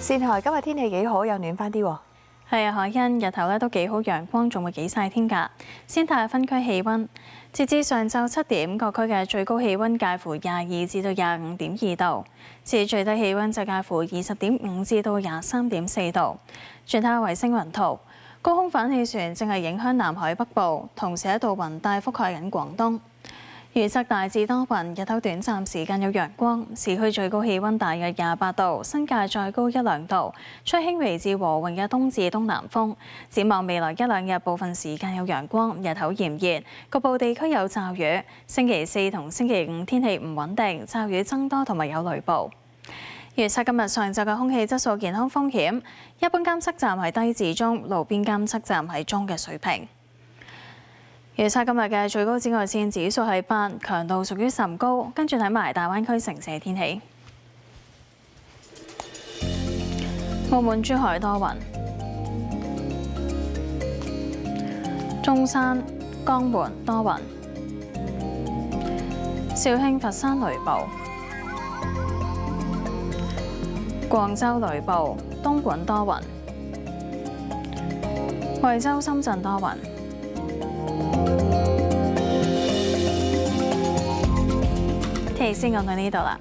善台今日天氣幾好，又暖翻啲喎。係啊，海欣，日頭都幾好，陽光仲會幾曬添㗎。先睇下分區氣温，截至上晝7點，各區嘅最高氣温介乎22至到25.2度，至最低氣温就介乎20.5至到23.4度。轉睇下衛星雲圖，高空反氣旋正係影響南海北部，同時一道雲帶覆蓋緊廣東。預測大致多雲，日頭短暫時間有陽光，市區最高氣温大約28度，新界再高1-2度，吹輕微至和緩嘅東至東南風。展望未來1-2日，部分時間有陽光，日頭炎熱，局部地區有驟雨。星期4同星期5天氣唔穩定，驟雨增多同埋有雷暴。預測今日上晝嘅空氣質素健康風險，一般監測站係低至中，路邊監測站係中嘅水平。預測今日嘅最高紫外線指數係8，強度屬於甚高。跟住睇埋大灣區城市天氣，澳門珠海多雲，中山、江門多雲，肇慶、佛山雷暴，廣州雷暴，東莞多雲，惠州、深圳多雲。天氣先講到呢度啦。